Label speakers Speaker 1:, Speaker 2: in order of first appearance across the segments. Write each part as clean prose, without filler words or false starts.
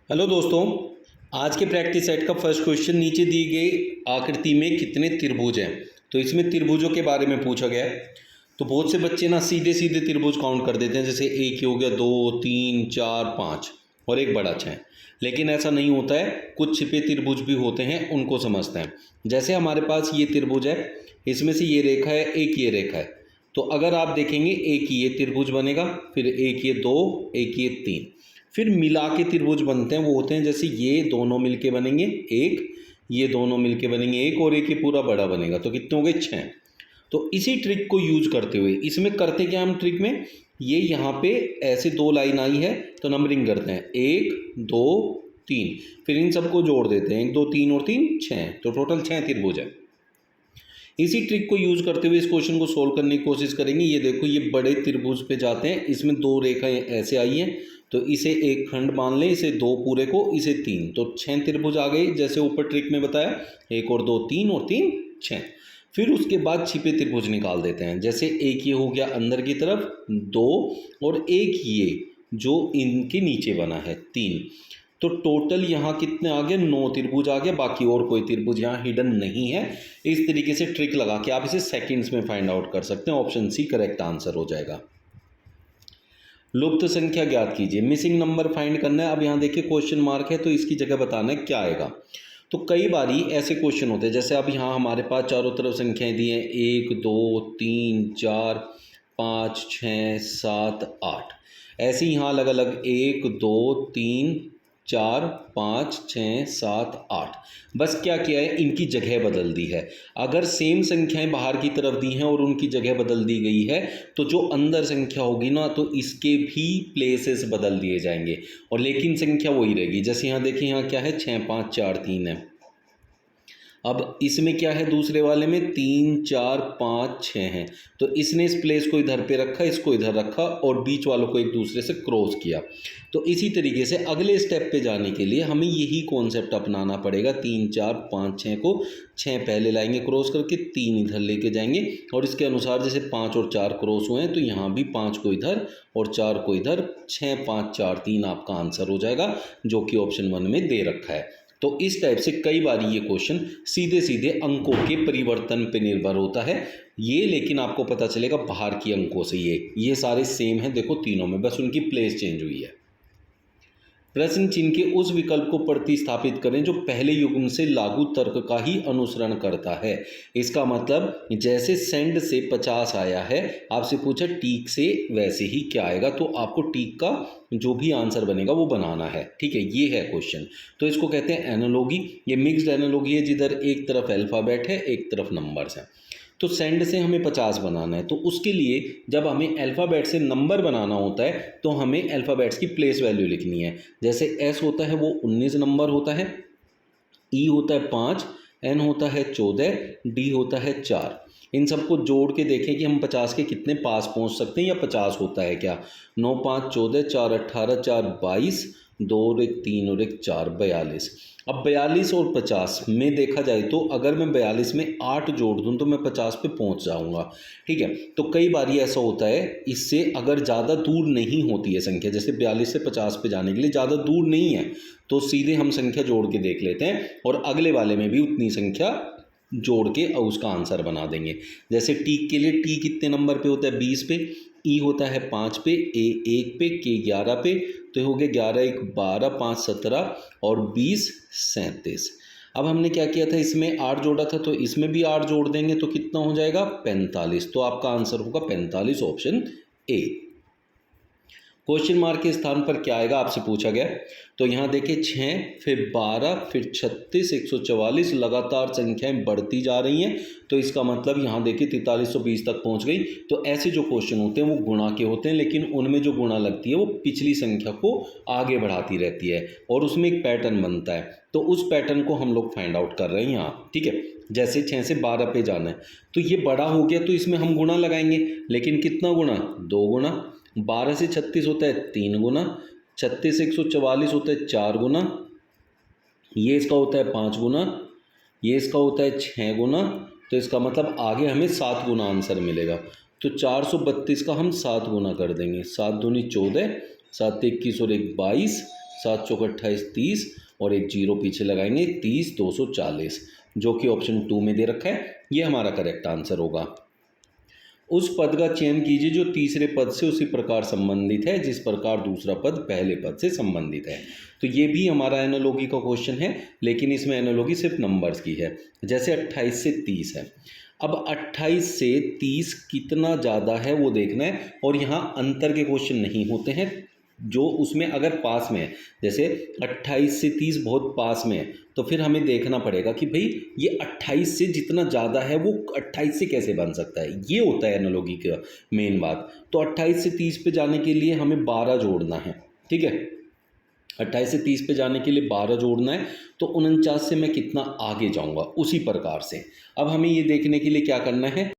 Speaker 1: Hello दोस्तों, आज के प्रैक्टिस सेट का फर्स्ट क्वेश्चन नीचे दी गई आकृति में कितने त्रिभुज हैं। तो इसमें त्रिभुजों के बारे में पूछा गया है। तो बहुत से बच्चे ना सीधे सीधे त्रिभुज काउंट कर देते हैं, जैसे एक ही हो गया, 2 3 4 5 और एक बड़ा 6। लेकिन ऐसा नहीं होता है, कुछ छिपे त्रिभुज भी होते हैं, उनको समझते हैं। जैसे हमारे पास ये त्रिभुज है, इसमें से ये रेखा है, एक ये रेखा है। तो अगर आप देखेंगे एक ये त्रिभुज बनेगा, फिर एक ये 2, एक ये 3, फिर मिला के त्रिभुज बनते हैं। वो होते हैं जैसे ये दोनों मिलके बनेंगे एक, ये दोनों मिलके बनेंगे एक, और एक ये पूरा बड़ा बनेगा। तो कितने हो गए? 6। तो इसी ट्रिक को यूज करते हुए इसमें करते क्या हम ट्रिक में, ये यहाँ पे ऐसे दो लाइन आई है तो नंबरिंग करते हैं 1 2 3, फिर इन सबको जोड़ देते हैं 1 2 3 और 3 6, तो टोटल 6 त्रिभुज है। इसी ट्रिक को यूज करते हुए इस क्वेश्चन को सोल्व करने की कोशिश करेंगे। ये देखो, ये बड़े त्रिभुज पे जाते हैं, इसमें दो रेखाएं ऐसे आई हैं, तो इसे एक खंड मान लें, इसे 2 पूरे को, इसे 3, तो 6 त्रिभुज आ गए। जैसे ऊपर ट्रिक में बताया, 1 और 2 3 और 3 6। फिर उसके बाद छिपे त्रिभुज निकाल देते हैं। जैसे एक ये हो गया अंदर की तरफ 2, और एक ये जो इनके नीचे बना है 3। तो टोटल यहाँ कितने आ गए? 9 त्रिभुज आ गया। बाकी और कोई त्रिभुज यहाँ हिडन नहीं है। इस तरीके से ट्रिक लगा के आप इसे सेकंड्स में फाइंड आउट कर सकते हैं। ऑप्शन सी करेक्ट आंसर हो जाएगा। लुप्त संख्या ज्ञात कीजिए, मिसिंग नंबर फाइंड करना है। अब यहाँ देखिए क्वेश्चन मार्क है, तो इसकी जगह बताना है क्या आएगा। तो कई बारी ऐसे क्वेश्चन होते हैं, जैसे अब यहाँ हमारे पास चारों तरफ संख्याएं दी हैं 1 2 3 4 5 6 7 8। ऐसे ही यहाँ अलग अलग 1 2 3 4 5 6 7 8। बस क्या किया है, इनकी जगह बदल दी है। अगर सेम संख्याएं बाहर की तरफ दी हैं और उनकी जगह बदल दी गई है, तो जो अंदर संख्या होगी ना, तो इसके भी प्लेसेस बदल दिए जाएंगे, और लेकिन संख्या वही रहेगी। जैसे यहाँ देखिए, यहाँ क्या है, 6 5 4 3 है। अब इसमें क्या है, दूसरे वाले में 3 4 5 6 हैं। तो इसने इस प्लेस को इधर पे रखा, इसको इधर रखा, और बीच वालों को एक दूसरे से क्रॉस किया। तो इसी तरीके से अगले स्टेप पे जाने के लिए हमें यही कॉन्सेप्ट अपनाना पड़ेगा। 3 4 5 6 को 6 पहले लाएंगे क्रॉस करके, 3 इधर लेके जाएंगे, और इसके अनुसार जैसे 5 और 4 क्रॉस हुए हैं, तो यहाँ भी 5 को इधर और 4 को इधर, 6 5 4 3 आपका आंसर हो जाएगा, जो कि ऑप्शन 1 में दे रखा है। तो इस टाइप से कई बार ये क्वेश्चन सीधे सीधे अंकों के परिवर्तन पे निर्भर होता है ये, लेकिन आपको पता चलेगा बाहर की अंकों से ये सारे सेम हैं। देखो तीनों में बस उनकी प्लेस चेंज हुई है। प्रश्न चिन्ह के उस विकल्प को प्रतिस्थापित करें जो पहले युग्म से लागू तर्क का ही अनुसरण करता है। इसका मतलब जैसे सेंड से 50 आया है, आपसे पूछा टीक से वैसे ही क्या आएगा, तो आपको टीक का जो भी आंसर बनेगा वो बनाना है। ठीक है, ये है क्वेश्चन। तो इसको कहते हैं एनालॉगी। ये मिक्स्ड एनालॉगी है, जिधर एक तरफ अल्फ़ाबेट है, एक तरफ नंबर्स हैं। तो सेंड से हमें 50 बनाना है, तो उसके लिए जब हमें अल्फ़ाबेट से नंबर बनाना होता है, तो हमें अल्फ़ाबेट्स की प्लेस वैल्यू लिखनी है। जैसे एस होता है वो 19 नंबर होता है, ई होता है 5, एन होता है 14, डी होता है 4। इन सबको जोड़ के देखें कि हम 50 के कितने पास पहुंच सकते हैं, या 50 होता है क्या। 9 5 14, 4 18, 4 22, 2 और 1 3 और 1 4, 42। अब 42 और 50 में देखा जाए, तो अगर मैं 42 में 8 जोड़ दूं तो मैं 50 पे पहुंच जाऊंगा। ठीक है, तो कई बार ऐसा होता है, इससे अगर ज़्यादा दूर नहीं होती है संख्या, जैसे 42 से 50 पे जाने के लिए ज़्यादा दूर नहीं है, तो सीधे हम संख्या जोड़ के देख लेते हैं, और अगले वाले में भी उतनी संख्या जोड़ के उसका आंसर बना देंगे। जैसे टी के लिए, टी कितने नंबर पे होता है? 20 पे। ई होता है 5 पे, ए 1 पे, के 11 पे, तो हो गया 11 1 12, 5 17 और 20 37। अब हमने क्या किया था, इसमें 8 जोड़ा था, तो इसमें भी 8 जोड़ देंगे, तो कितना हो जाएगा? 45। तो आपका आंसर होगा 45, ऑप्शन ए। क्वेश्चन मार्क के स्थान पर क्या आएगा, आपसे पूछा गया। तो यहाँ देखिए 6, फिर 12, फिर 36, 144, लगातार संख्याएं बढ़ती जा रही हैं, तो इसका मतलब यहाँ देखिए 4320 तक पहुँच गई। तो ऐसे जो क्वेश्चन होते हैं वो गुणा के होते हैं, लेकिन उनमें जो गुणा लगती है वो पिछली संख्या को आगे बढ़ाती रहती है, और उसमें एक पैटर्न बनता है। तो उस पैटर्न को हम लोग फाइंड आउट कर रहे हैं यहाँ। ठीक है, जैसे 6 से 12 पे जाना है, तो ये बड़ा हो गया, तो इसमें हम गुणा लगाएंगे, लेकिन कितना गुणा? 2 गुणा। 12 से 36 होता है 3 गुना, 36 से 144 होता है 4 गुना, ये इसका होता है 5 गुना, ये इसका होता है 6 गुना। तो इसका मतलब आगे हमें 7 गुना आंसर मिलेगा। तो 432 का हम 7 गुना कर देंगे, 7 दूनी 14, 7 21 और 1 22, 7 चौक 28 30 और एक जीरो पीछे लगाएंगे 30 240, जो कि ऑप्शन 2 में दे रखा है। ये हमारा करेक्ट आंसर होगा। उस पद का चयन कीजिए जो तीसरे पद से उसी प्रकार संबंधित है जिस प्रकार दूसरा पद पहले पद से संबंधित है। तो ये भी हमारा एनालॉजी का क्वेश्चन है, लेकिन इसमें एनालॉजी सिर्फ नंबर्स की है। जैसे 28 से 30 है, अब 28 से 30 कितना ज़्यादा है वो देखना है, और यहाँ अंतर के क्वेश्चन नहीं होते हैं जो उसमें अगर पास में है। जैसे 28 से 30 बहुत पास में है, तो फिर हमें देखना पड़ेगा कि भाई ये 28 से जितना ज़्यादा है वो 28 से कैसे बन सकता है। ये होता है एनालॉजी का मेन बात। तो 28 से 30 पे जाने के लिए हमें 12 जोड़ना है, ठीक है। 28 से 30 पे जाने के लिए 12 जोड़ना है, तो 49 से मैं कितना आगे जाऊंगा उसी प्रकार से। अब हमें ये देखने के लिए क्या करना है,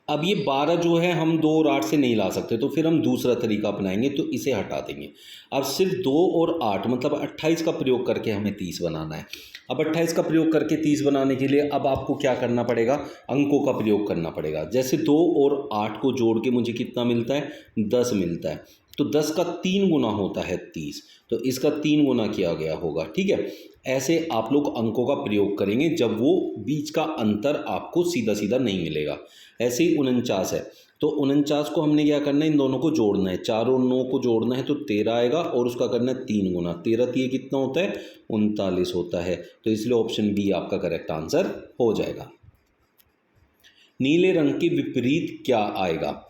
Speaker 1: अब ये 12 जो है हम 2 और 8 से नहीं ला सकते, तो फिर हम दूसरा तरीका अपनाएंगे, तो इसे हटा देंगे। अब सिर्फ 2 और 8 मतलब 28 का प्रयोग करके हमें 30 बनाना है। अब 28 का प्रयोग करके 30 बनाने के लिए अब आपको क्या करना पड़ेगा, अंकों का प्रयोग करना पड़ेगा। जैसे 2 और 8 को जोड़ के मुझे कितना मिलता है, 10 मिलता है। तो 10 का 3 गुना होता है 30, तो इसका 3 गुना किया गया होगा, ठीक है। ऐसे आप लोग अंकों का प्रयोग करेंगे जब वो बीच का अंतर आपको सीधा सीधा नहीं मिलेगा। ऐसे ही 49 है, तो 49 को हमने क्या करना है, इन दोनों को जोड़ना है। 4 और 9 को जोड़ना है तो 13 आएगा, और उसका करना है 3 गुना। 13 3 कितना होता है, 39 होता है। तो इसलिए ऑप्शन बी आपका करेक्ट आंसर हो जाएगा। नीले रंग के विपरीत क्या आएगा।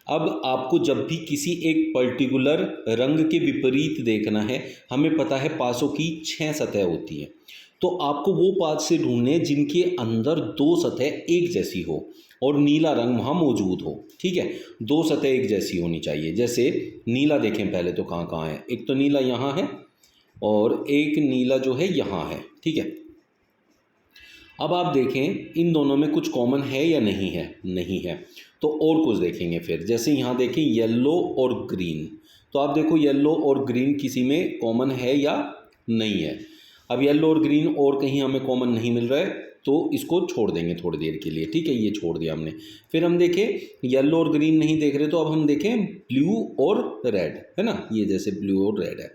Speaker 1: अब आपको जब भी किसी एक पर्टिकुलर रंग के विपरीत देखना है, हमें पता है पासों की 6 सतह होती है, तो आपको वो पास से ढूंढने जिनके अंदर 2 सतह एक जैसी हो और नीला रंग वहाँ मौजूद हो, ठीक है। 2 सतह एक जैसी होनी चाहिए। जैसे नीला देखें पहले तो कहाँ कहाँ है, एक तो नीला यहाँ है और एक नीला जो है यहाँ है, ठीक है। अब आप देखें इन दोनों में कुछ कॉमन है या नहीं है, नहीं है, तो और कुछ देखेंगे फिर। जैसे यहाँ देखें येलो और ग्रीन, तो आप देखो येलो और ग्रीन किसी में कॉमन है या नहीं है। अब येलो और ग्रीन और कहीं हमें कॉमन नहीं मिल रहा है, तो इसको छोड़ देंगे थोड़ी देर के लिए, ठीक है। ये छोड़ दिया हमने। फिर हम देखें येलो और ग्रीन नहीं देख रहे, तो अब हम देखें ब्लू और रेड, है ना। ये जैसे ब्लू और रेड है,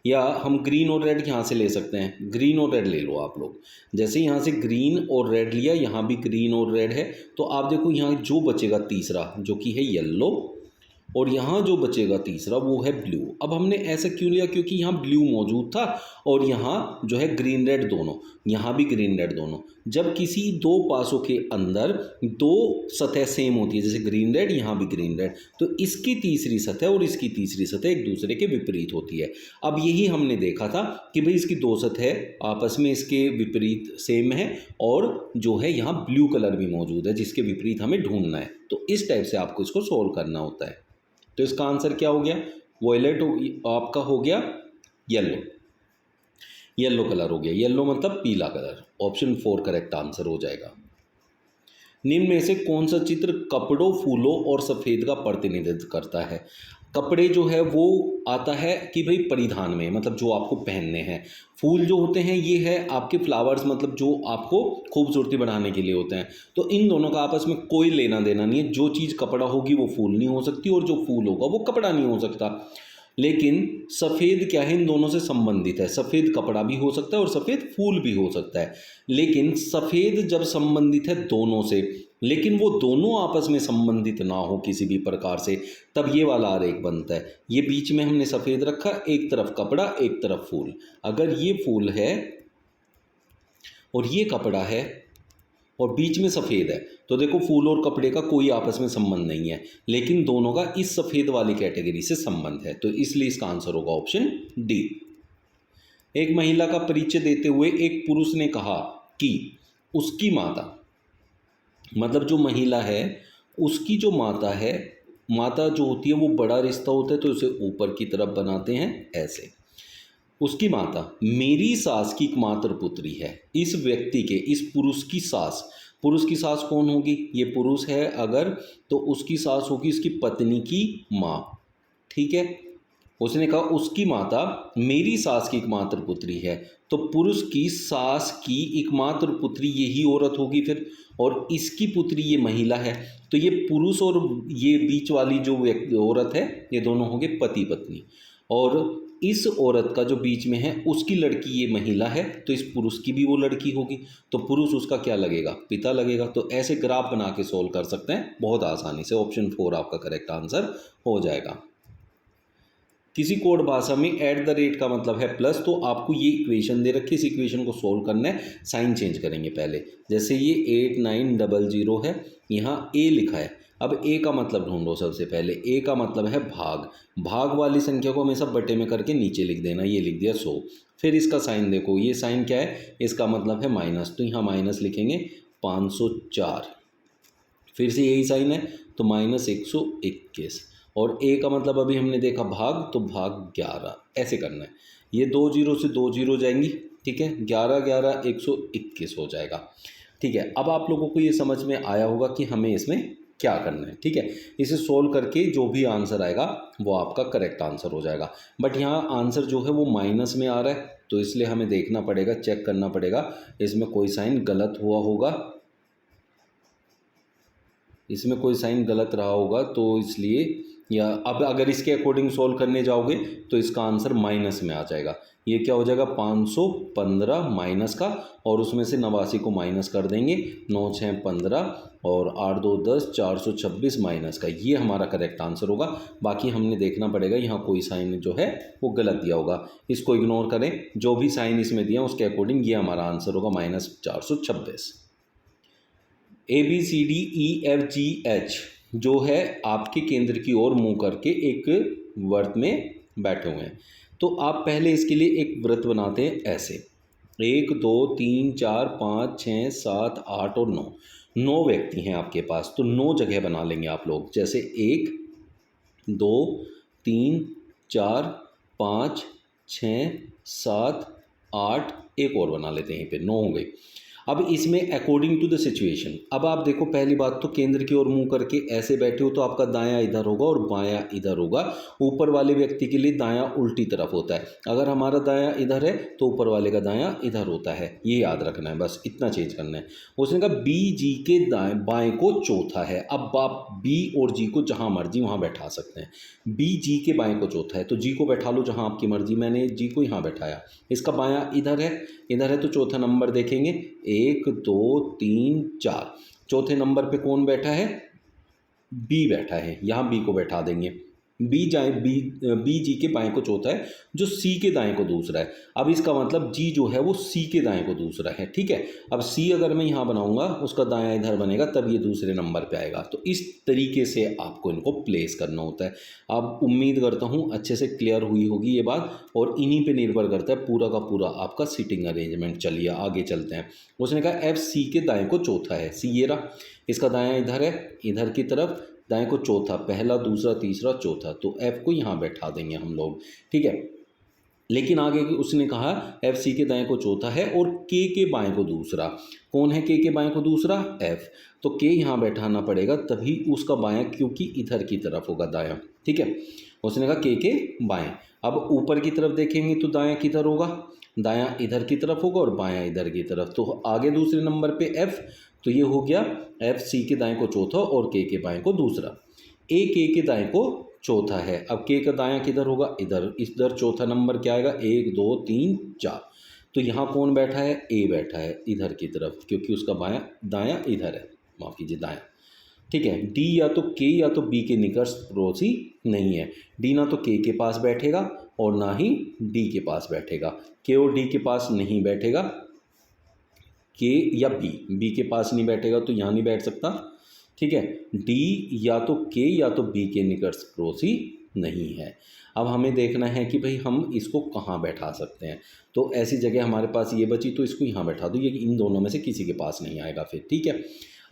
Speaker 1: या हम ग्रीन और रेड यहाँ से ले सकते हैं। ग्रीन और रेड ले लो आप लोग। जैसे यहाँ से ग्रीन और रेड लिया, यहाँ भी ग्रीन और रेड है, तो आप देखो यहाँ जो बचेगा तीसरा जो कि है येलो, और यहाँ जो बचेगा तीसरा वो है ब्लू। अब हमने ऐसा क्यों लिया, क्योंकि यहाँ ब्लू मौजूद था और यहाँ जो है ग्रीन रेड दोनों, यहाँ भी ग्रीन रेड दोनों। जब किसी दो पासों के अंदर 2 सतह सेम होती है, जैसे ग्रीन रेड यहाँ भी ग्रीन रेड, तो इसकी तीसरी सतह और इसकी तीसरी सतह एक दूसरे के विपरीत होती है। अब यही हमने देखा था कि भाई इसकी 2 सतह आपस में इसके विपरीत सेम है, और जो है यहाँ ब्लू कलर भी मौजूद है जिसके विपरीत हमें ढूंढना है। तो इस टाइप से आपको इसको सोल्व करना होता है। तो इसका आंसर क्या हो गया, वॉयलेट आपका हो गया येलो, येलो कलर हो गया। येलो मतलब पीला कलर। ऑप्शन 4 करेक्ट आंसर हो जाएगा। निम्न में से कौन सा चित्र कपड़ों, फूलों और सफ़ेद का प्रतिनिधित्व करता है। कपड़े जो है वो आता है कि भाई परिधान में, मतलब जो आपको पहनने हैं। फूल जो होते हैं ये है आपके फ्लावर्स, मतलब जो आपको खूबसूरती बढ़ाने के लिए होते हैं। तो इन दोनों का आपस में कोई लेना देना नहीं है। जो चीज़ कपड़ा होगी वो फूल नहीं हो सकती, और जो फूल होगा वो कपड़ा नहीं हो सकता। लेकिन सफ़ेद क्या है, इन दोनों से संबंधित है। सफ़ेद कपड़ा भी हो सकता है और सफ़ेद फूल भी हो सकता है। लेकिन सफ़ेद जब संबंधित है दोनों से, लेकिन वो दोनों आपस में संबंधित ना हो किसी भी प्रकार से, तब ये वाला आरेख बनता है। ये बीच में हमने सफ़ेद रखा, एक तरफ कपड़ा एक तरफ फूल। अगर ये फूल है और ये कपड़ा है और बीच में सफ़ेद है, तो देखो फूल और कपड़े का कोई आपस में संबंध नहीं है, लेकिन दोनों का इस सफ़ेद वाली कैटेगरी से संबंध है। तो इसलिए इसका आंसर होगा ऑप्शन डी। एक महिला का परिचय देते हुए एक पुरुष ने कहा कि उसकी माता, मतलब जो महिला है उसकी जो माता है, माता जो होती है वो बड़ा रिश्ता होता है, तो उसे ऊपर की तरफ बनाते हैं ऐसे। उसकी माता मेरी सास की एकमात्र पुत्री है। इस व्यक्ति के, इस पुरुष की सास, पुरुष की सास कौन होगी, ये पुरुष है अगर, तो उसकी सास होगी उसकी पत्नी की माँ, ठीक है। उसने कहा उसकी माता मेरी सास की एकमात्र पुत्री है, तो पुरुष की सास की एकमात्र पुत्री यही औरत होगी फिर, और इसकी पुत्री ये महिला है। तो ये पुरुष और ये बीच वाली जो व्यक्ति औरत है, ये दोनों होंगे पति पत्नी। और इस औरत का जो बीच में है उसकी लड़की ये महिला है, तो इस पुरुष की भी वो लड़की होगी, तो पुरुष उसका क्या लगेगा, पिता लगेगा। तो ऐसे ग्राफ बना के सोल्व कर सकते हैं बहुत आसानी से। ऑप्शन 4 आपका करेक्ट आंसर हो जाएगा। किसी कोड भाषा में एट द रेट का मतलब है प्लस, तो आपको ये इक्वेशन दे रखी है, इस इक्वेशन को सोल्व करना है। साइन चेंज करेंगे पहले, जैसे ये 8900 है, यहाँ ए लिखा है। अब ए का मतलब ढूंढो सबसे पहले। ए का मतलब है भाग, भाग वाली संख्या को हमेशा बटे में करके नीचे लिख देना। ये लिख दिया 100। फिर इसका साइन देखो, ये साइन क्या है, इसका मतलब है माइनस, तो यहाँ माइनस लिखेंगे 504। फिर से यही साइन है तो -121। और ए का मतलब अभी हमने देखा भाग, तो भाग 11, ऐसे करना है। ये 2 जीरो से 2 जीरो जाएंगी, ठीक है, 11 11 121 हो जाएगा। ठीक है, अब आप लोगों को ये समझ में आया होगा कि हमें इसमें क्या करना है। ठीक है, इसे सोल्व करके जो भी आंसर आएगा वो आपका करेक्ट आंसर हो जाएगा। बट यहाँ आंसर जो है वो माइनस में आ रहा है, तो इसलिए हमें देखना पड़ेगा, चेक करना पड़ेगा इसमें कोई साइन गलत हुआ होगा, इसमें कोई साइन गलत रहा होगा, तो इसलिए या अब अगर इसके अकॉर्डिंग सोल्व करने जाओगे तो इसका आंसर माइनस में आ जाएगा। ये क्या हो जाएगा, 515 माइनस का, और उसमें से 89 को माइनस कर देंगे, 9 6 15 और 8 2 10, 426 माइनस का, ये हमारा करेक्ट आंसर होगा। बाकी हमने देखना पड़ेगा यहाँ कोई साइन जो है वो गलत दिया होगा, इसको इग्नोर करें। जो भी साइन इसमें दिया उसके अकॉर्डिंग ये हमारा आंसर होगा -426। ABCDEFGH जो है आपके केंद्र की ओर मुंह करके एक वर्त में बैठे हुए हैं। तो आप पहले इसके लिए एक व्रत बनाते हैं ऐसे, 1 2 3 4 5 6 7 8 और 9, 9 व्यक्ति हैं आपके पास, तो 9 जगह बना लेंगे आप लोग। जैसे 1 2 3 4 5 6 7 8, एक और बना लेते हैं, यहीं पे 9 हो गई। अब इसमें अकॉर्डिंग टू द सिचुएशन, अब आप देखो पहली बात तो केंद्र की ओर मुंह करके ऐसे बैठे हो तो आपका दायां इधर होगा और बायां इधर होगा। ऊपर वाले व्यक्ति के लिए दायां उल्टी तरफ होता है, अगर हमारा दायां इधर है तो ऊपर वाले का दायां इधर होता है, ये याद रखना है, बस इतना चेंज करना है। उसने कहा बी जी के दाएं बाएं को चौथा है। अब आप बी और जी को जहां मर्जी वहां बैठा सकते हैं। बी जी के बाएं को चौथा है तो जी को बैठा लो जहां आपकी मर्जी, मैंने जी को यहाँ बैठाया। इसका बायां इधर है, इधर है तो चौथा नंबर देखेंगे, 1 2 3 4, चौथे नंबर पे कौन बैठा है, बी बैठा है, यहाँ बी को बैठा देंगे। बी जी के बाएं को चौथा है, जो सी के दाएं को दूसरा है। अब इसका मतलब जी जो है वो सी के दाएं को दूसरा है, ठीक है। अब सी अगर मैं यहाँ बनाऊंगा उसका दायां इधर बनेगा, तब ये दूसरे नंबर पे आएगा। तो इस तरीके से आपको इनको प्लेस करना होता है। अब उम्मीद करता हूँ अच्छे से क्लियर हुई होगी ये बात, और इन्हीं पे निर्भर करता है पूरा का पूरा आपका सीटिंग अरेंजमेंट। चलिए आगे चलते हैं। उसने कहा एफ सी के दाएं को चौथा है, सी ये रहा, इसका दायां इधर है, इधर की तरफ, दाएं को चौथा, पहला दूसरा तीसरा चौथा, तो एफ को यहाँ बैठा देंगे हम लोग, ठीक है। लेकिन आगे उसने कहा एफ सी के दाएं को चौथा है और के बाएं को दूसरा। कौन है के बाएं को दूसरा, एफ, तो के यहाँ बैठाना पड़ेगा, तभी उसका बायां, क्योंकि इधर की तरफ होगा दायां, ठीक है। उसने कहा के बाएं। अब ऊपर की तरफ देखेंगे तो दायां किधर होगा, दायां इधर की तरफ होगा और बायां इधर की तरफ। तो आगे दूसरे नंबर पे एफ, तो ये हो गया एफ सी के दाएं को चौथा और के बाएं को दूसरा। ए के दाएं को चौथा है, अब के का दायां किधर होगा, इधर, इधर चौथा नंबर क्या आएगा, 1 2 3 4, तो यहाँ कौन बैठा है, ए बैठा है इधर की तरफ, क्योंकि उसका बायां दायां इधर है, माफ़ कीजिए दायां, ठीक है। डी या तो के या तो बी के निकट पड़ोसी नहीं है। डी ना तो के पास बैठेगा और ना ही डी के पास बैठेगा, के और डी के पास नहीं बैठेगा, के या बी के पास नहीं बैठेगा तो यहाँ नहीं बैठ सकता, ठीक है। डी या तो के या तो बी के निकट पड़ोसी नहीं है। अब हमें देखना है कि भाई हम इसको कहाँ बैठा सकते हैं। तो ऐसी जगह हमारे पास ये बची, तो इसको यहाँ बैठा दो, ये इन दोनों में से किसी के पास नहीं आएगा फिर, ठीक है।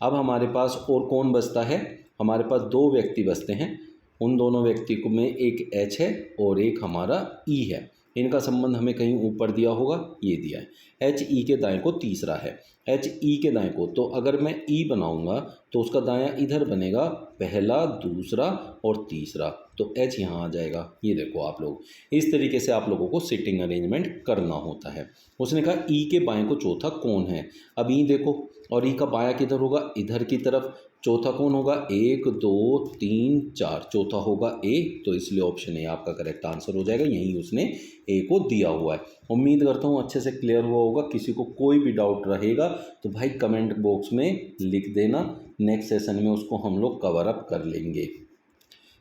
Speaker 1: अब हमारे पास और कौन बचता है, हमारे पास 2 व्यक्ति बचते हैं। उन दोनों व्यक्ति को में एक एच है और एक हमारा ई है। इनका संबंध हमें कहीं ऊपर दिया होगा, ये दिया है। एच ई के दाएं को तीसरा है, एच ई के दाएं को, तो अगर मैं ई बनाऊंगा तो उसका दायां इधर बनेगा, पहला दूसरा और तीसरा, तो तो एच यहाँ आ जाएगा। ये देखो आप लोग, इस तरीके से आप लोगों को सिटिंग अरेंजमेंट करना होता है। उसने कहा ई के बाएं को चौथा कौन है। अब ई देखो, और ई का बायां किधर होगा, इधर की तरफ। चौथा कौन होगा, 1 2 3 4, चौथा होगा ए, तो इसलिए ऑप्शन ए आपका करेक्ट आंसर हो जाएगा। यहीं उसने ए को दिया हुआ है। उम्मीद करता हूँ अच्छे से क्लियर हुआ होगा। किसी को कोई भी डाउट रहेगा तो भाई कमेंट बॉक्स में लिख देना, नेक्स्ट सेशन में उसको हम लोग कवर अप कर लेंगे।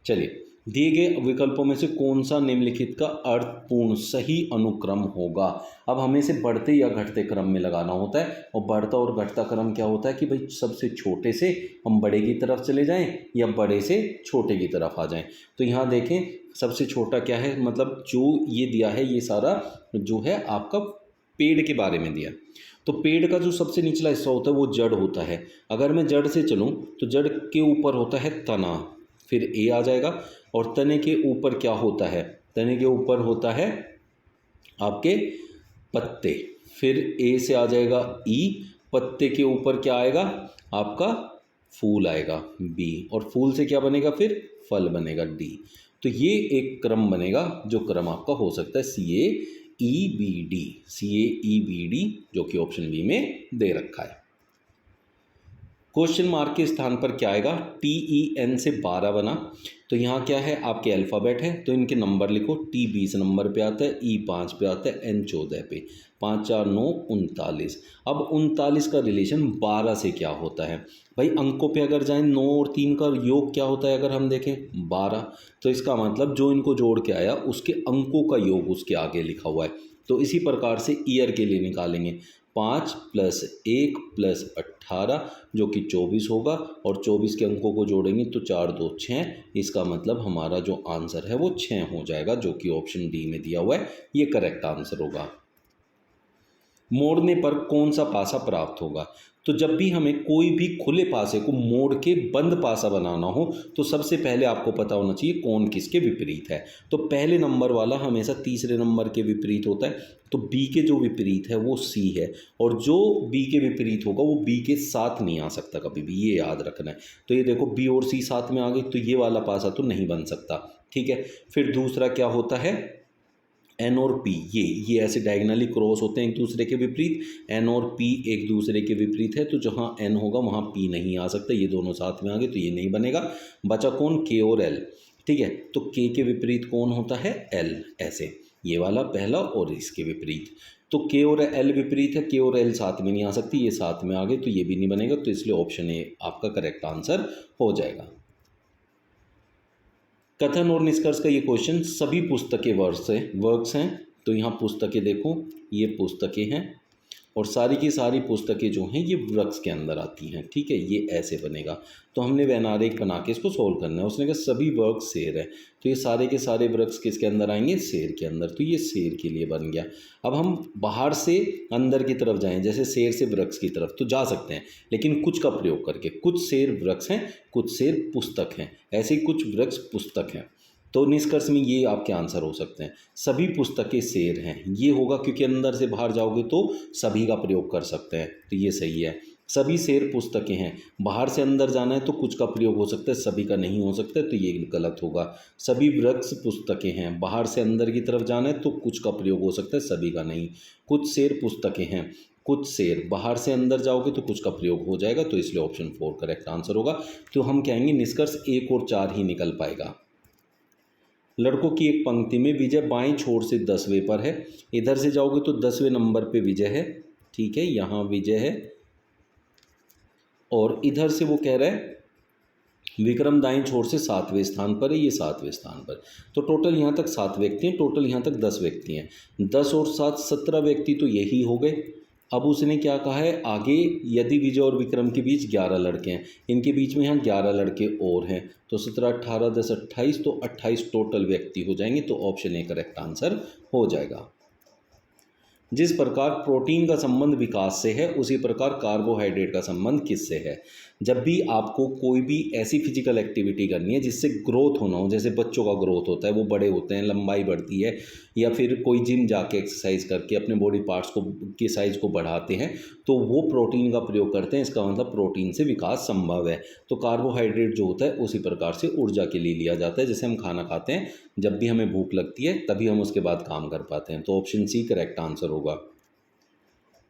Speaker 1: चलिए, दिए गए विकल्पों में से कौन सा निम्नलिखित का अर्थपूर्ण सही अनुक्रम होगा। अब हमें इसे बढ़ते या घटते क्रम में लगाना होता है, और बढ़ता और घटता क्रम क्या होता है कि भाई सबसे छोटे से हम बड़े की तरफ चले जाएं या बड़े से छोटे की तरफ आ जाएं। तो यहाँ देखें, सबसे छोटा क्या है, मतलब जो ये दिया है ये सारा जो है आपका पेड़ के बारे में दिया। तो पेड़ का जो सबसे निचला हिस्सा होता है वो जड़ होता है। अगर मैं जड़ से चलूँ तो जड़ के ऊपर होता है तना, फिर ए आ जाएगा। और तने के ऊपर क्या होता है, तने के ऊपर होता है आपके पत्ते, फिर ए से आ जाएगा ई, पत्ते के ऊपर क्या आएगा आपका फूल आएगा बी, और फूल से क्या बनेगा फिर फल बनेगा डी। तो ये एक क्रम बनेगा जो क्रम आपका हो सकता है सी ए ई बी डी, सी ए ई बी डी, जो कि ऑप्शन बी में दे रखा है। क्वेश्चन मार्क के स्थान पर क्या आएगा, टी ई एन से 12 बना, तो यहाँ क्या है आपके अल्फ़ाबेट है, तो इनके नंबर लिखो। टी 20 नंबर पे आता है, ई 5 पे आता है, एन 14 पे, 5 4 9 39। अब 39 का रिलेशन 12 से क्या होता है भाई, अंकों पे अगर जाएं 9 और 3 का योग क्या होता है अगर हम देखें 12, तो इसका मतलब जो इनको जोड़ के आया उसके अंकों का योग उसके आगे लिखा हुआ है। तो इसी प्रकार से ईयर के लिए निकालेंगे, 5 + 1 + 18 जो कि 24 होगा, और 24 के अंकों को जोड़ेंगे तो 4 2 6, इसका मतलब हमारा जो आंसर है वो 6 हो जाएगा, जो कि ऑप्शन डी में दिया हुआ है, ये करेक्ट आंसर होगा। मोड़ने पर कौन सा पासा प्राप्त होगा, तो जब भी हमें कोई भी खुले पासे को मोड़ के बंद पासा बनाना हो तो सबसे पहले आपको पता होना चाहिए कौन किसके विपरीत है। तो पहले नंबर वाला हमेशा तीसरे नंबर के विपरीत होता है, तो बी के जो विपरीत है वो सी है, और जो बी के विपरीत होगा वो बी के साथ नहीं आ सकता कभी भी, ये याद रखना है। तो ये देखो बी और सी साथ में आ गई, तो ये वाला पासा तो नहीं बन सकता, ठीक है। फिर दूसरा क्या होता है, एन और पी, ये ऐसे डायगनली क्रॉस होते हैं एक दूसरे के विपरीत, एन और पी एक दूसरे के विपरीत है, तो जहाँ एन होगा वहाँ पी नहीं आ सकता, ये दोनों साथ में आ गए तो ये नहीं बनेगा। बचा कौन, के और एल, ठीक है। तो के के विपरीत कौन होता है, एल, ऐसे ये वाला पहला और इसके विपरीत। तो के और एल विपरीत है, के और एल साथ में नहीं आ सकती, ये साथ में आ गए तो ये भी नहीं बनेगा, तो इसलिए ऑप्शन ए आपका करेक्ट आंसर हो जाएगा। कथन और निष्कर्ष का ये क्वेश्चन सभी पुस्तकें वर्क्स हैं। तो यहाँ पुस्तकें देखो, ये पुस्तकें हैं, और सारी की सारी पुस्तकें जो हैं ये वृक्ष के अंदर आती हैं, ठीक है। ये ऐसे बनेगा, तो हमने वैनारेख बना के इसको सोल्व करना है। उसने कहा सभी वृक्ष शेर है, तो ये सारे के सारे वृक्ष किसके अंदर आएंगे, शेर के अंदर, तो ये शेर के लिए बन गया। अब हम बाहर से अंदर की तरफ जाएं, जैसे शेर से वृक्ष की तरफ तो जा सकते हैं, लेकिन कुछ का प्रयोग करके। कुछ शेर वृक्ष हैं, कुछ शेर पुस्तक हैं, ऐसे ही कुछ वृक्ष पुस्तक हैं। तो निष्कर्ष में ये आपके आंसर हो सकते हैं, सभी पुस्तकें शेर हैं, ये होगा क्योंकि अंदर से बाहर जाओगे तो सभी का प्रयोग कर सकते हैं, तो ये सही है। सभी शेर पुस्तकें हैं, बाहर से अंदर जाना है तो कुछ का प्रयोग हो सकता है, सभी का नहीं हो सकता है, तो ये गलत होगा। सभी वृक्ष पुस्तकें हैं, बाहर से अंदर की तरफ जाना है तो कुछ का प्रयोग हो सकता है, सभी का नहीं। कुछ शेर पुस्तकें हैं, कुछ शेर, बाहर से अंदर जाओगे तो कुछ का प्रयोग हो जाएगा, तो इसलिए ऑप्शन 4 करेक्ट आंसर होगा। तो हम कहेंगे निष्कर्ष 1 और 4 ही निकल पाएगा। लड़कों की एक पंक्ति में विजय बाएं छोर से 10वें पर है, इधर से जाओगे तो 10वें नंबर पे विजय है, ठीक है, यहाँ विजय है, और इधर से वो कह रहा है विक्रम दाएं छोर से 7वें स्थान पर है, ये 7वें स्थान पर। तो टोटल यहाँ तक 7 व्यक्ति हैं, टोटल यहाँ तक 10 व्यक्ति हैं, 10 और 7 17 व्यक्ति तो यही हो गए। अब उसने क्या कहा है आगे, यदि विजय और विक्रम के बीच 11 लड़के हैं, इनके बीच में यहाँ 11 लड़के और हैं, तो 17 18 10 28, तो 28 टोटल व्यक्ति हो जाएंगे, तो ऑप्शन ए करेक्ट आंसर हो जाएगा। जिस प्रकार प्रोटीन का संबंध विकास से है उसी प्रकार कार्बोहाइड्रेट का संबंध किससे है। जब भी आपको कोई भी ऐसी फिजिकल एक्टिविटी करनी है जिससे ग्रोथ होना हो, जैसे बच्चों का ग्रोथ होता है, वो बड़े होते हैं, लंबाई बढ़ती है, या फिर कोई जिम जाके एक्सरसाइज करके अपने बॉडी पार्ट्स को के साइज को बढ़ाते हैं, तो वो प्रोटीन का प्रयोग करते हैं। इसका मतलब प्रोटीन से विकास संभव है। तो कार्बोहाइड्रेट जो होता है उसी प्रकार से ऊर्जा के लिए लिया जाता है। जैसे हम खाना खाते हैं, जब भी हमें भूख लगती है तभी हम उसके बाद काम कर पाते हैं। तो ऑप्शन सी करेक्ट आंसर होगा।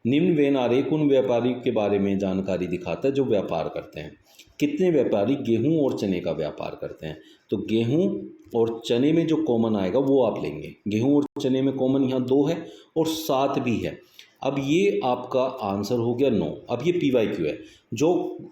Speaker 1: निम्न वेन आरेख उन व्यापारी के बारे में जानकारी दिखाता है जो व्यापार करते हैं। कितने व्यापारी गेहूं और चने का व्यापार करते हैं। तो गेहूं और चने में जो कॉमन आएगा वो आप लेंगे। गेहूं और चने में कॉमन यहाँ 2 है और 7 भी है। अब ये आपका आंसर हो गया 9। अब ये PYQ है, जो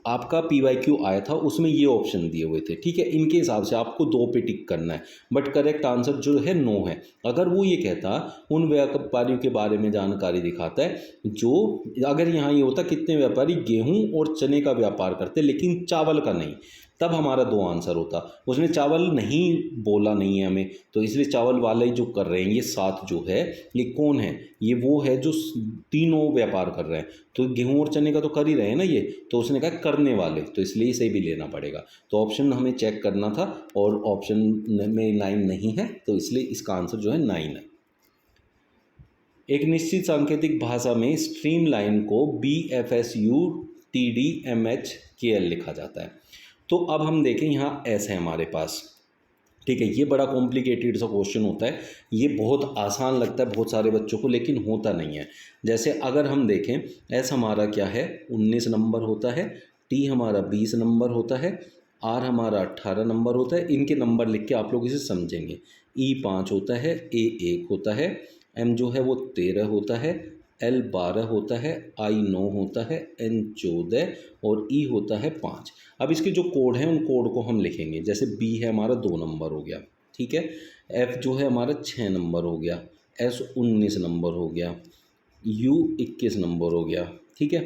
Speaker 1: आपका PYQ आया था उसमें ये ऑप्शन दिए हुए थे, ठीक है। इनके हिसाब से आपको 2 पे टिक करना है, बट करेक्ट आंसर जो है 9 है। अगर वो ये कहता उन व्यापारियों के बारे में जानकारी दिखाता है जो, अगर यहाँ ये होता कितने व्यापारी गेहूं और चने का व्यापार करते लेकिन चावल का नहीं, तब हमारा 2 आंसर होता। उसने चावल नहीं बोला नहीं है हमें, तो इसलिए चावल वाले जो कर रहे हैं ये 7 जो है ये कौन है, ये वो है जो तीनों व्यापार कर रहे हैं। तो गेहूं और चने का तो कर ही रहे हैं ना ये, तो उसने कहा करने वाले, तो इसलिए इसे भी लेना पड़ेगा। तो ऑप्शन हमें चेक करना था और ऑप्शन में 9 नहीं है, तो इसलिए इसका आंसर जो है 9 है। एक निश्चित सांकेतिक भाषा में स्ट्रीम लाइन को BFSU TDMHKL लिखा जाता है। तो अब हम देखें यहाँ एस है हमारे पास, ठीक है। ये बड़ा कॉम्प्लिकेटेड सा क्वेश्चन होता है, ये बहुत आसान लगता है बहुत सारे बच्चों को, लेकिन होता नहीं है। जैसे अगर हम देखें एस हमारा क्या है 19 नंबर होता है, टी हमारा 20 नंबर होता है, आर हमारा 18 नंबर होता है। इनके नंबर लिख के आप लोग इसे समझेंगे। ई 5 होता है, ए 1 होता है, एम जो है वो 13 होता है, L 12 होता है, I 9 होता है, N 14 और E होता है 5। अब इसके जो कोड हैं उन कोड को हम लिखेंगे। जैसे B है हमारा 2 नंबर हो गया, ठीक है। F जो है हमारा 6 नंबर हो गया, S 19 नंबर हो गया, U 21 नंबर हो गया, ठीक है।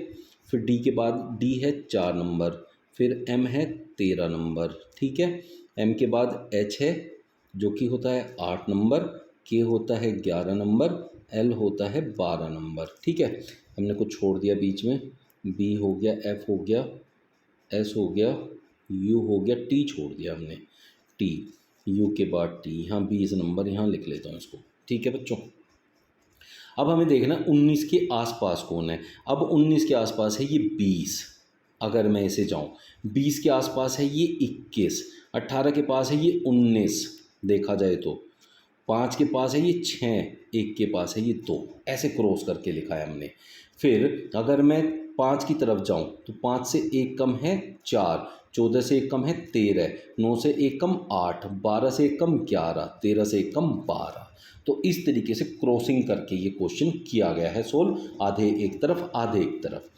Speaker 1: फिर D के बाद D है 4 नंबर, फिर M है 13 नंबर, ठीक है। M के बाद H है जो कि होता है 8 नंबर, K होता है 11 नंबर, L होता है 12 नंबर, ठीक है। हमने कुछ छोड़ दिया बीच में, B हो गया, F हो गया, S हो गया, U हो गया, T छोड़ दिया हमने, T, U के बाद T, यहाँ 20 नंबर यहाँ लिख लेता हूँ इसको, ठीक है बच्चों। अब हमें देखना 19 के आसपास कौन है। अब 19 के आसपास है ये 20, अगर मैं इसे जाऊँ 20 के आसपास है ये 21, 18 के पास है ये 19, देखा जाए तो 5 के पास है ये 6, 1 के पास है ये 2, ऐसे क्रॉस करके लिखा है हमने। फिर अगर मैं 5 की तरफ जाऊं तो 5 से 1 कम है 4, 14 से 1 कम है 13, 9 से 1 कम 8, 12 से 1 कम 11, 13 से 1 कम 12। तो इस तरीके से क्रॉसिंग करके ये क्वेश्चन किया गया है सोल्व, आधे एक तरफ आधे एक तरफ।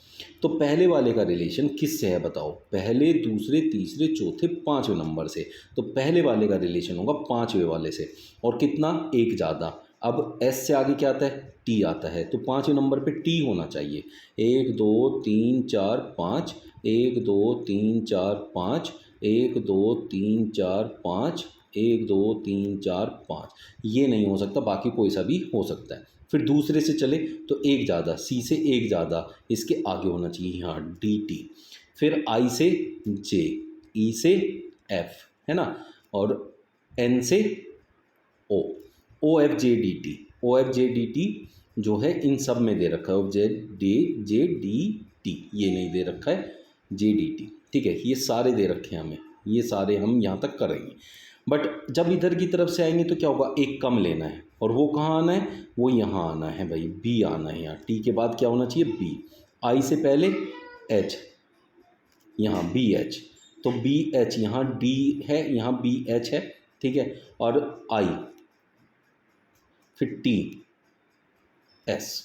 Speaker 1: तो पहले वाले का रिलेशन किससे है बताओ, पहले दूसरे तीसरे चौथे 5वें नंबर से। तो पहले वाले का रिलेशन होगा 5वें वाले से, और कितना, 1 ज़्यादा। अब एस से आगे क्या आता है, टी आता है, तो 5वें नंबर पे टी होना चाहिए। 1 2 3 4 5, 1 2 3 4 5, 1 2 3 4 5, 1 2 3 4 5, ये नहीं हो सकता, बाकी कोई सा भी हो सकता है। फिर दूसरे से चले तो 1 ज़्यादा, सी से 1 ज़्यादा, इसके आगे होना चाहिए यहाँ डी टी। फिर आई से जे, ई से एफ, है ना, और एन से ओ, ओ एफ जे डी टी, ओ एफ जे डी टी जो है इन सब में दे रखा है, ओ जे डी टी, ये नहीं दे रखा है जे डी टी, ठीक है। ये सारे दे रखे हैं हमें, ये सारे हम यहाँ तक करेंगे। बट जब इधर की तरफ से आएंगे तो क्या होगा, एक कम लेना है, और वो कहाँ आना है, वो यहाँ आना है भाई, बी आना है यहाँ। टी के बाद क्या होना चाहिए, बी। आई से पहले एच, यहाँ बी एच, तो बी एच यहाँ डी है, यहाँ बी एच है, ठीक है। और आई, फिर टी एस,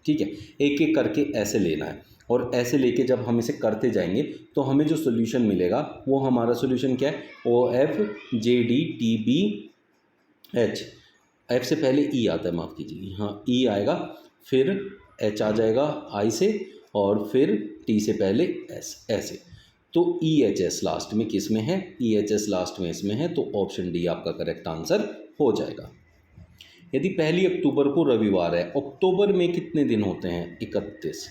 Speaker 1: ठीक है। एक एक करके ऐसे लेना है, और ऐसे लेके जब हम इसे करते जाएंगे तो हमें जो सोल्यूशन मिलेगा वो हमारा सोल्यूशन क्या है, O F J D T B H. F से पहले ई आता है, माफ़ कीजिए, यहाँ ई आएगा, फिर एच आ जाएगा आई से, और फिर टी से पहले एस, ऐसे। तो ई एच एस लास्ट में किस में है, ई एच एस लास्ट में इसमें है, तो ऑप्शन डी आपका करेक्ट आंसर हो जाएगा। यदि 1 अक्टूबर को रविवार है, अक्टूबर में कितने दिन होते हैं? 31।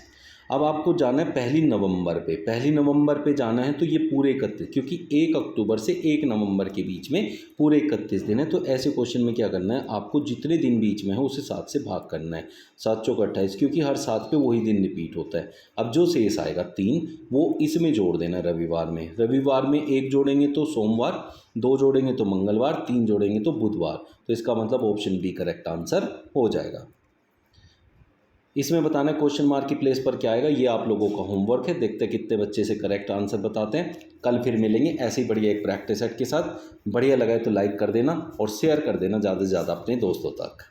Speaker 1: अब आपको जाना है 1 नवंबर पे, 1 नवंबर पे जाना है तो ये पूरे 31, क्योंकि 1 अक्टूबर से 1 नवंबर के बीच में पूरे 31 दिन है। तो ऐसे क्वेश्चन में क्या करना है, आपको जितने दिन बीच में है उसे 7 से भाग करना है। 7 चौक 28, क्योंकि हर 7 पे वही दिन रिपीट होता है। अब जो शेष आएगा 3, वो इसमें जोड़ देना रविवार में। रविवार में 1 जोड़ेंगे तो सोमवार, 2 जोड़ेंगे तो मंगलवार, 3 जोड़ेंगे तो बुधवार। तो इसका मतलब ऑप्शन बी करेक्ट आंसर हो जाएगा। इसमें बताना है क्वेश्चन मार्क की प्लेस पर क्या आएगा, ये आप लोगों का होमवर्क है। देखते हैं कितने बच्चे से करेक्ट आंसर बताते हैं। कल फिर मिलेंगे ऐसे ही बढ़िया एक प्रैक्टिस सेट के साथ। बढ़िया लगा है तो लाइक कर देना और शेयर कर देना ज़्यादा से ज़्यादा अपने दोस्तों तक।